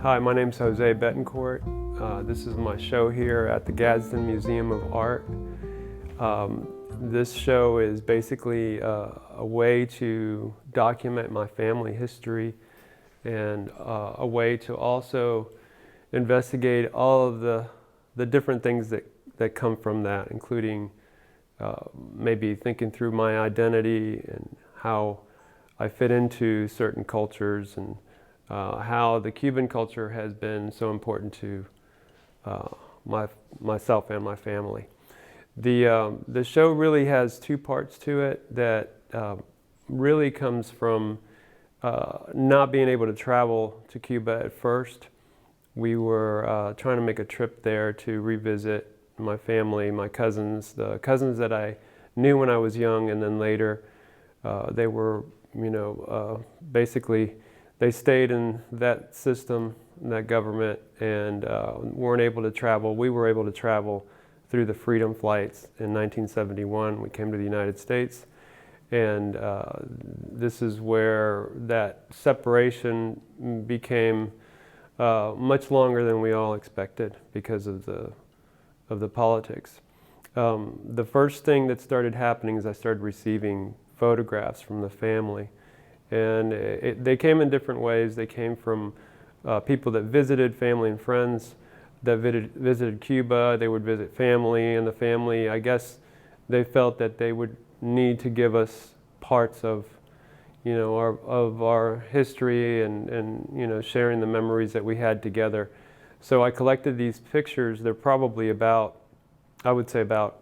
Hi, my name's Jose Betancourt. This is my show here at the Gadsden Museum of Art. This show is basically a way to document my family history and a way to also investigate all of the different things that come from that, including maybe thinking through my identity and how I fit into certain cultures, and how the Cuban culture has been so important to myself and my family. The show really has two parts to it that really comes from not being able to travel to Cuba at first. We were trying to make a trip there to revisit my family, my cousins, the cousins that I knew when I was young, and then later they were, basically they stayed in that system, that government, and weren't able to travel. We were able to travel through the Freedom Flights in 1971. We came to the United States, and this is where that separation became much longer than we all expected because of the politics. The first thing that started happening is I started receiving photographs from the family, and they came in different ways. They came from people that visited, family and friends that visited Cuba. They would visit family, and the family, I guess, they felt that they would need to give us parts of, our history and sharing the memories that we had together. So I collected these pictures. They're probably about, I would say about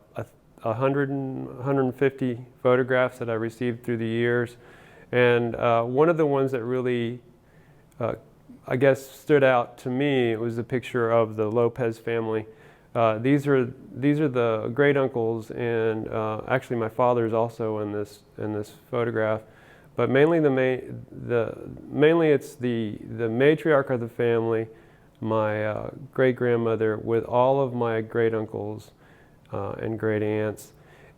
150 photographs that I received through the years. And one of the ones that really, I guess, stood out to me was the picture of the Lopez family. These are the great uncles, and actually my father is also in this photograph. But mainly mainly it's the matriarch of the family, my great grandmother, with all of my great uncles and great aunts.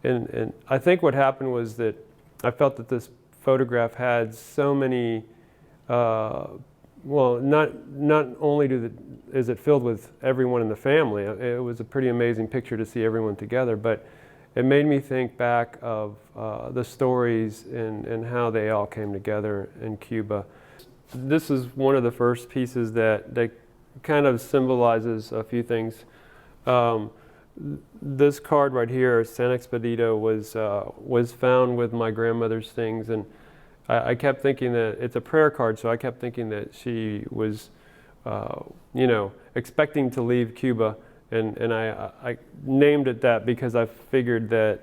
And I think what happened was that I felt that this photograph had so many, well, not only is it filled with everyone in the family. It was a pretty amazing picture to see everyone together, but it made me think back of the stories and how they all came together in Cuba. This is one of the first pieces that kind of symbolizes a few things. This card right here, San Expedito, was found with my grandmother's things, and I kept thinking that it's a prayer card, so I kept thinking that she was, expecting to leave Cuba, and I named it that because I figured that,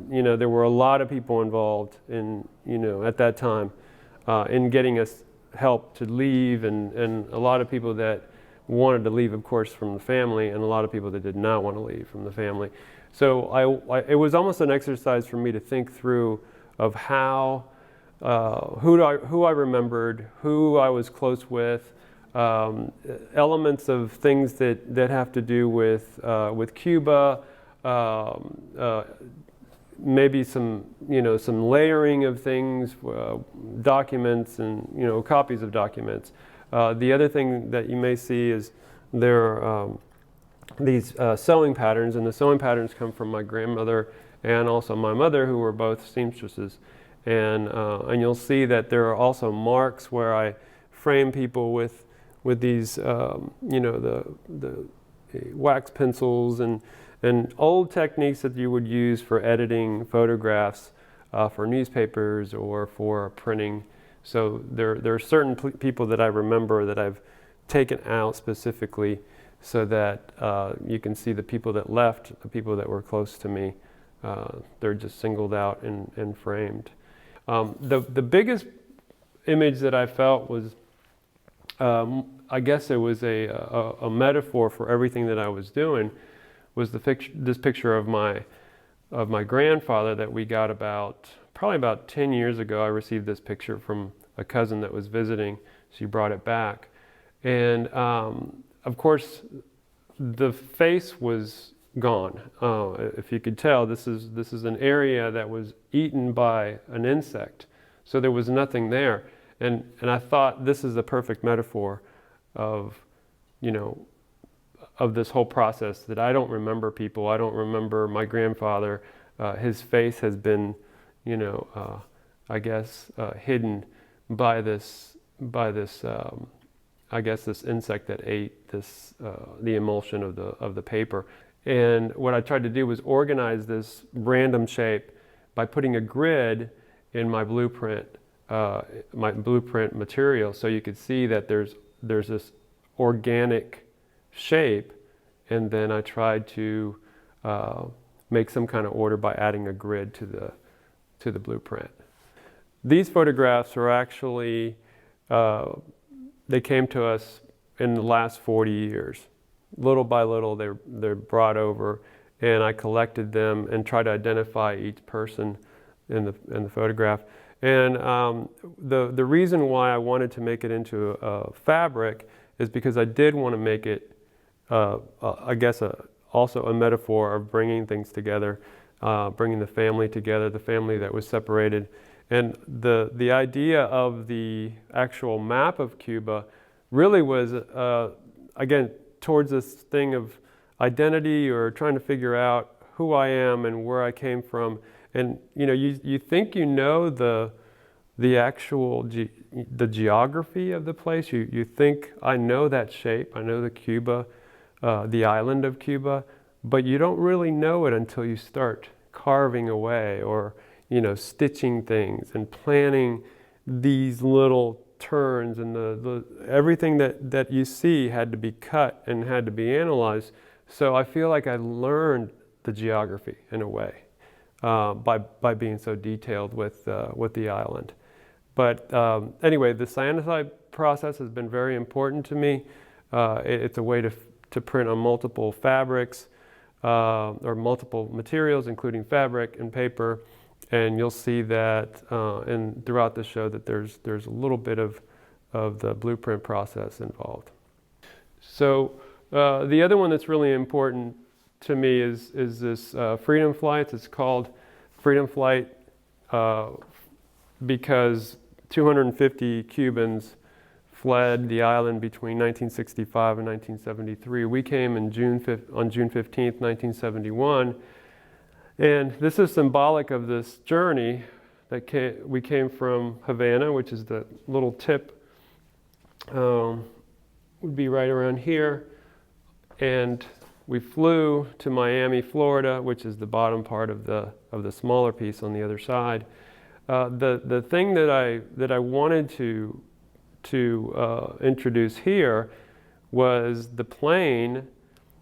there were a lot of people involved in, at that time, in getting us help to leave, and a lot of people that wanted to leave, of course, from the family, and a lot of people that did not want to leave from the family. So it was almost an exercise for me to think through of how, who I remembered, who I was close with, elements of things that have to do with Cuba, maybe some layering of things, documents, and copies of documents. The other thing that you may see is there are these sewing patterns, and the sewing patterns come from my grandmother and also my mother, who were both seamstresses. And you'll see that there are also marks where I frame people with these, the wax pencils and old techniques that you would use for editing photographs for newspapers or for printing. So there are certain people that I remember that I've taken out specifically so that you can see the people that left, the people that were close to me. They're just singled out and framed. The biggest image that I felt was, I guess it was a metaphor for everything that I was doing, was this picture of my grandfather that we got probably about 10 years ago. I received this picture from a cousin that was visiting. She brought it back. And of course, the face was gone. If you could tell, this is an area that was eaten by an insect. So there was nothing there. And I thought this is a perfect metaphor of, you know, of this whole process, that I don't remember people. I don't remember my grandfather. His face has been, you know, I guess hidden by this I guess this insect that ate this the emulsion of the paper. And what I tried to do was organize this random shape by putting a grid in my blueprint material, so you could see that there's this organic shape, and then I tried to make some kind of order by adding a grid to the blueprint. These photographs are actually they came to us in the last 40 years. Little by little, they're brought over, and I collected them and tried to identify each person in the photograph. And the reason why I wanted to make it into a fabric is because I did want to make it, I guess, also a metaphor of bringing things together, bringing the family together, the family that was separated. And the idea of the actual map of Cuba really was, again, towards this thing of identity, or trying to figure out who I am and where I came from. And you know, you think you know the actual the geography of the place. You think, I know that shape, I know the Cuba, the island of Cuba, but you don't really know it until you start carving away, or you know, stitching things and planning these little turns, and everything that you see had to be cut and had to be analyzed. So I feel like I learned the geography in a way by being so detailed with the island. But anyway, the cyanide process has been very important to me. It's a way to print on multiple fabrics or multiple materials, including fabric and paper. And you'll see that throughout the show that there's a little bit of the blueprint process involved. So the other one that's really important to me is this Freedom Flight. It's called Freedom Flight because 250 Cubans fled the island between 1965 and 1973. We came on June 15th, 1971. And this is symbolic of this journey that we came from Havana, which is the little tip, would be right around here. And we flew to Miami, Florida, which is the bottom part of the smaller piece on the other side. The thing that I wanted to introduce here was the plane.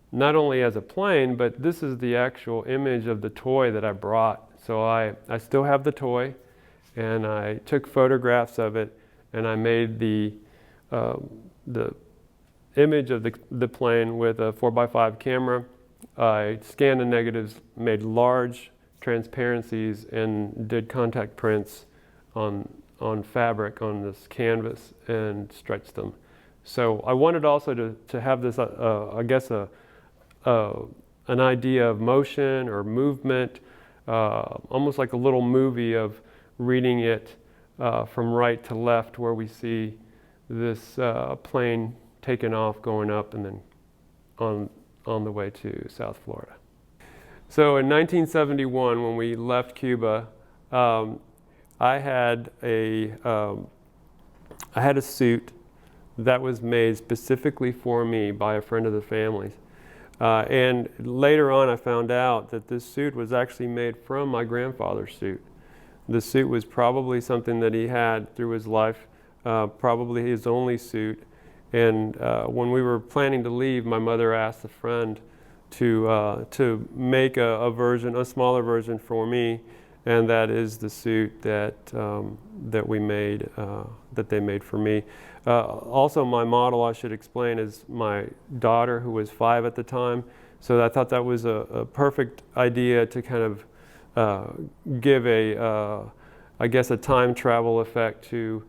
Not only as a plane, but this is the actual image of the toy that I brought. So I still have the toy, and I took photographs of it, and I made the image of the plane with a 4x5 camera. I scanned the negatives, made large transparencies, and did contact prints on fabric on this canvas and stretched them. So I wanted also to have this, I guess, an idea of motion or movement, almost like a little movie of reading it from right to left, where we see this plane taking off, going up, and then on the way to South Florida. So in 1971, when we left Cuba, I had a suit that was made specifically for me by a friend of the family's. And later on, I found out that this suit was actually made from my grandfather's suit. The suit was probably something that he had through his life, probably his only suit. And when we were planning to leave, my mother asked a friend to make a smaller version for me, and that is the suit that we made, that they made for me. Also, my model, I should explain, is my daughter, who was 5 at the time. So I thought that was a perfect idea to kind of give I guess, a time travel effect to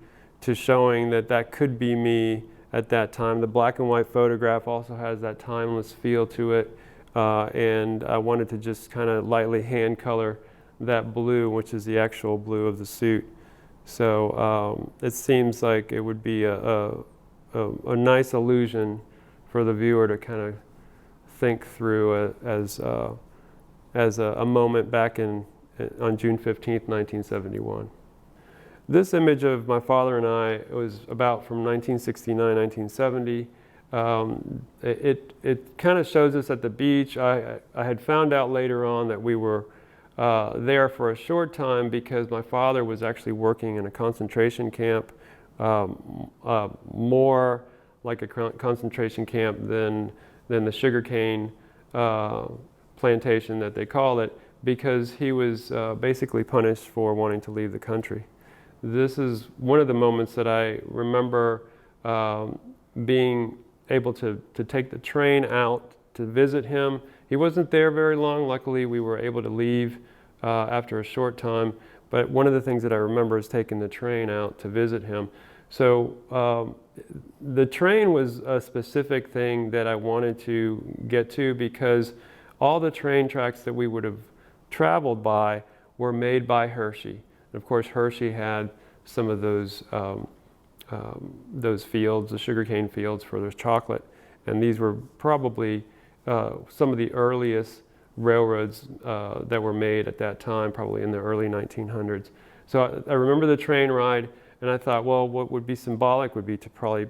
showing that could be me at that time. The black and white photograph also has that timeless feel to it, and I wanted to just kind of lightly hand color that blue, which is the actual blue of the suit. So it seems like it would be a a nice illusion for the viewer to kind of think through as a moment back on June 15th, 1971. This image of my father and I was about from 1969, 1970. It kind of shows us at the beach. I had found out later on that we were there for a short time because my father was actually working in a concentration camp, more like a concentration camp than the sugarcane plantation that they call it, because he was basically punished for wanting to leave the country. This is one of the moments that I remember being able to take the train out to visit him. He wasn't there very long. Luckily, we were able to leave after a short time. But one of the things that I remember is taking the train out to visit him. So the train was a specific thing that I wanted to get to because all the train tracks that we would have traveled by were made by Hershey. And of course, Hershey had some of those fields, the sugarcane fields for their chocolate. And these were probably some of the earliest railroads that were made at that time, probably in the early 1900s. So I remember the train ride, and I thought, well, what would be symbolic would be to probably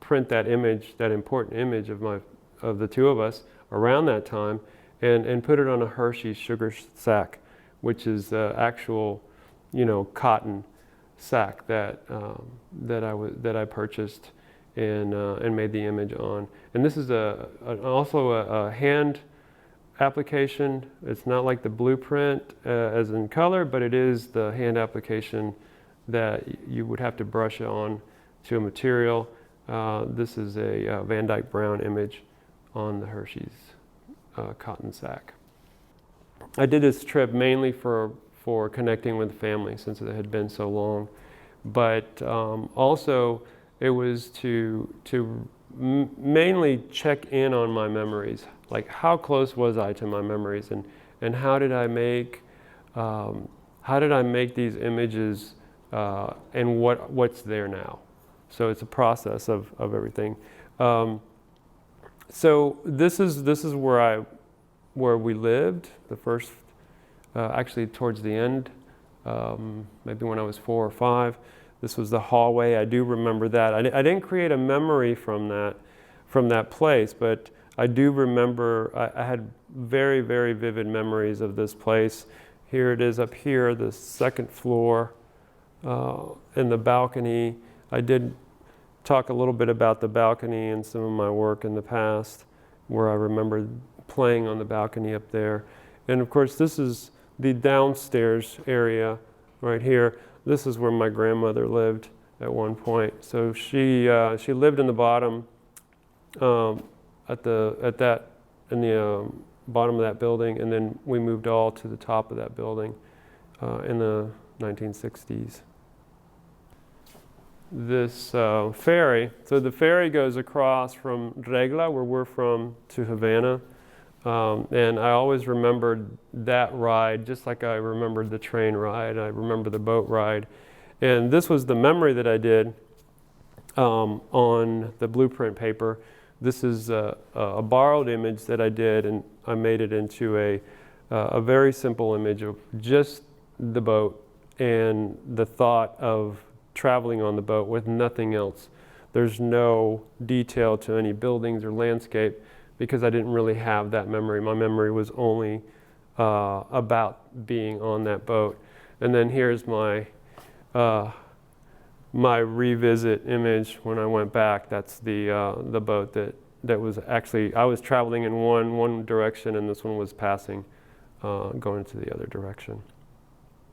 print that image, that important image of the two of us around that time, and put it on a Hershey sugar sack, which is actual, cotton sack that I purchased and made the image on. And this is also a hand application. It's not like the blueprint as in color, but it is the hand application that you would have to brush on to a material. This is a Van Dyke Brown image on the Hershey's cotton sack. I did this trip mainly for connecting with the family since it had been so long, but also it was to mainly check in on my memories, like how close was I to my memories, and how did I make these images and what's there now. So it's a process of everything. So this is where we lived the first. Actually, towards the end, maybe when I was 4 or 5, this was the hallway. I do remember that. I didn't create a memory from that place, but I do remember I had very, very vivid memories of this place. Here it is up here, the second floor, in the balcony. I did talk a little bit about the balcony in some of my work in the past, where I remember playing on the balcony up there. And of course, this is the downstairs area right here. This is where my grandmother lived at one point. So she lived in the bottom, in the bottom of that building, and then we moved all to the top of that building in the 1960s. This ferry, so the ferry goes across from Regla, where we're from, to Havana. And I always remembered that ride, just like I remembered the train ride. I remember the boat ride. And this was the memory that I did on the blueprint paper. This is a borrowed image that I did, and I made it into a very simple image of just the boat and the thought of traveling on the boat with nothing else. There's no detail to any buildings or landscape, because I didn't really have that memory. My memory was only about being on that boat. And then here's my revisit image when I went back. That's the boat that was actually, I was traveling in one direction, and this one was passing, going to the other direction.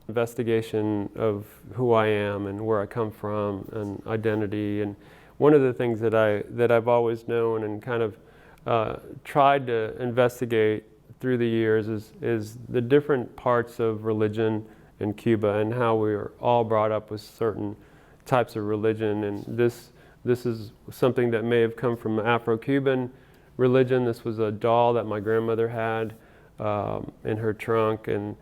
Investigation of who I am and where I come from and identity. And one of the things that I've always known and kind of tried to investigate through the years is the different parts of religion in Cuba and how we are all brought up with certain types of religion. And this is something that may have come from Afro-Cuban religion. This was a doll that my grandmother had in her trunk, and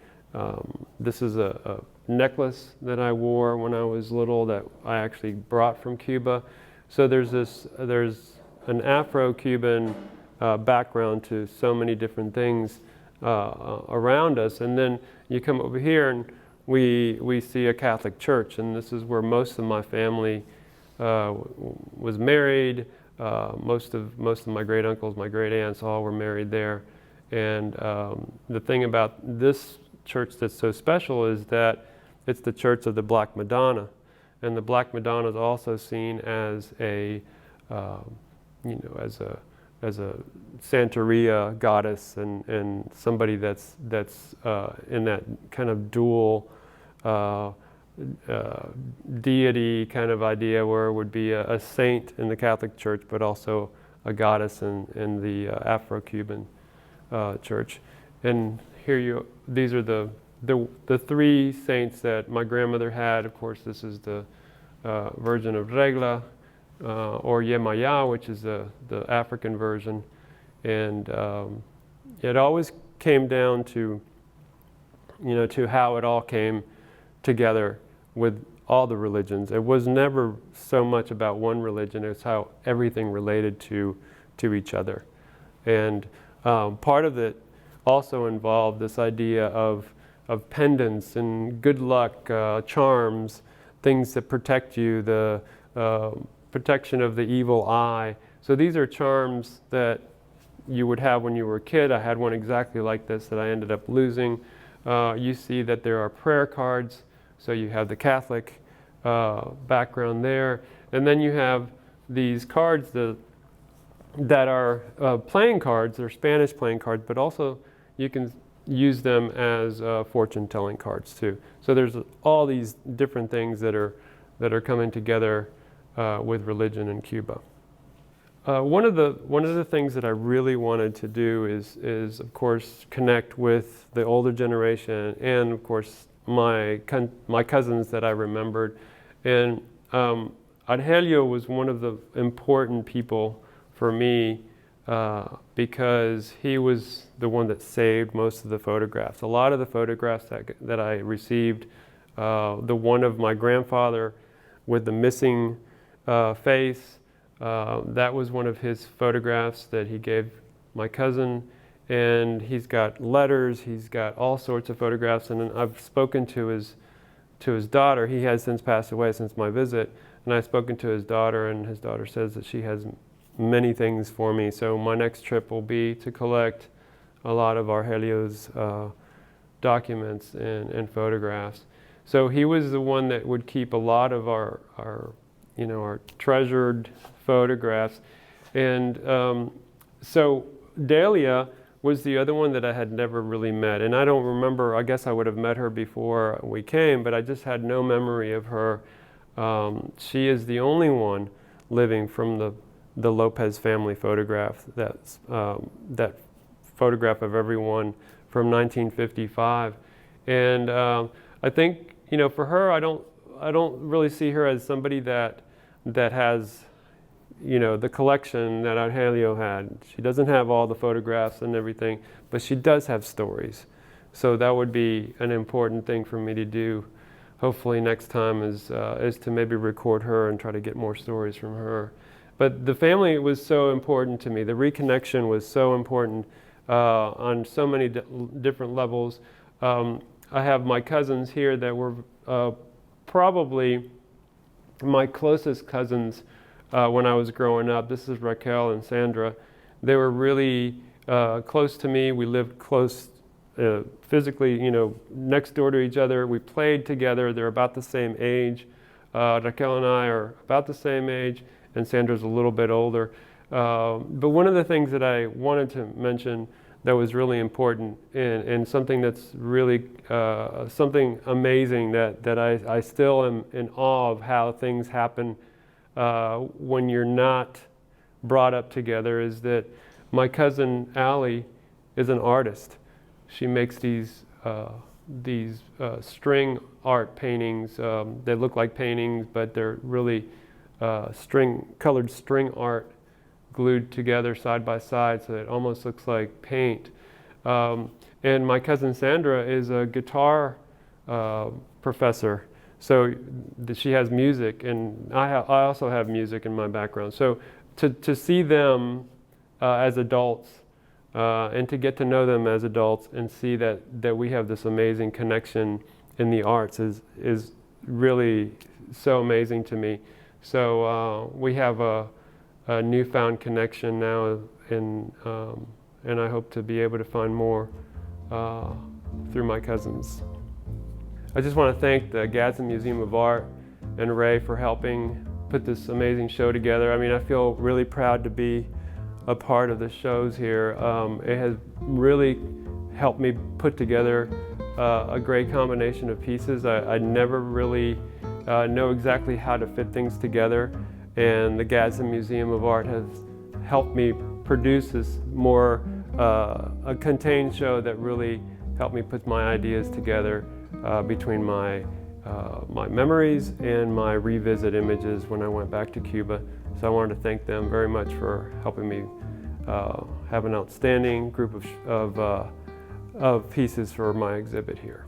this is a necklace that I wore when I was little that I actually brought from Cuba. So there's an Afro-Cuban background to so many different things around us. And then you come over here and we see a Catholic church, and this is where most of my family was married. Most of my great uncles, my great aunts, all were married there. And the thing about this church that's so special is that it's the Church of the Black Madonna, and the Black Madonna is also seen as a as a Santeria goddess, and somebody that's in that kind of dual deity kind of idea, where it would be a saint in the Catholic Church, but also a goddess in the Afro-Cuban church. And here these are the three saints that my grandmother had. Of course, this is the Virgin of Regla, or Yemaya, which is the African version. And it always came down to, to how it all came together with all the religions. It was never so much about one religion, it's how everything related to each other. And part of it also involved this idea of pendants and good luck, charms, things that protect you, the protection of the evil eye. So these are charms that you would have when you were a kid. I had one exactly like this that I ended up losing. You see that there are prayer cards, so you have the Catholic background there. And then you have these cards that are playing cards. They're Spanish playing cards, but also you can use them as fortune-telling cards too. So there's all these different things that are coming together with religion in Cuba. One of the things that I really wanted to do is of course connect with the older generation, and of course my cousins that I remembered. And Argelio was one of the important people for me because he was the one that saved most of the photographs. A lot of the photographs that I received, the one of my grandfather with the missing face, that was one of his photographs that he gave my cousin. And he's got letters, he's got all sorts of photographs, and I've spoken to his daughter. He has since passed away since my visit, and I've spoken to his daughter, and his daughter says that she has many things for me. So my next trip will be to collect a lot of Argelio's documents and photographs. So he was the one that would keep a lot of our treasured photographs. And so Delia was the other one that I had never really met. And I don't remember, I guess I would have met her before we came, but I just had no memory of her. She is the only one living from the Lopez family photograph, that photograph of everyone from 1955. And I think, for her, I don't really see her as somebody that has, the collection that Argelio had. She doesn't have all the photographs and everything, but she does have stories. So that would be an important thing for me to do, hopefully next time, is to maybe record her and try to get more stories from her. But the family was so important to me. The reconnection was so important on so many different levels. I have my cousins here that were probably my closest cousins when I was growing up. This is Raquel and Sandra. They were really close to me. We lived close physically, next door to each other. We played together. They're about the same age. Raquel and I are about the same age, and Sandra's a little bit older. But one of the things that I wanted to mention that was really important, and something that's really something amazing that I still am in awe of how things happen when you're not brought up together, is that my cousin Allie is an artist. She makes these string art paintings. They look like paintings, but they're really colored string art glued together side by side, so it almost looks like paint. And my cousin Sandra is a guitar professor. So she has music, and I also have music in my background. So to see them as adults and to get to know them as adults and see that we have this amazing connection in the arts is really so amazing to me. So we have a newfound connection now, and I hope to be able to find more through my cousins. I just want to thank the Gadsden Museum of Art and Ray for helping put this amazing show together. I mean, I feel really proud to be a part of the shows here. It has really helped me put together a great combination of pieces. I never really know exactly how to fit things together, and the Gadsden Museum of Art has helped me produce this more a contained show that really helped me put my ideas together between my memories and my revisit images when I went back to Cuba. So I wanted to thank them very much for helping me have an outstanding group of pieces for my exhibit here.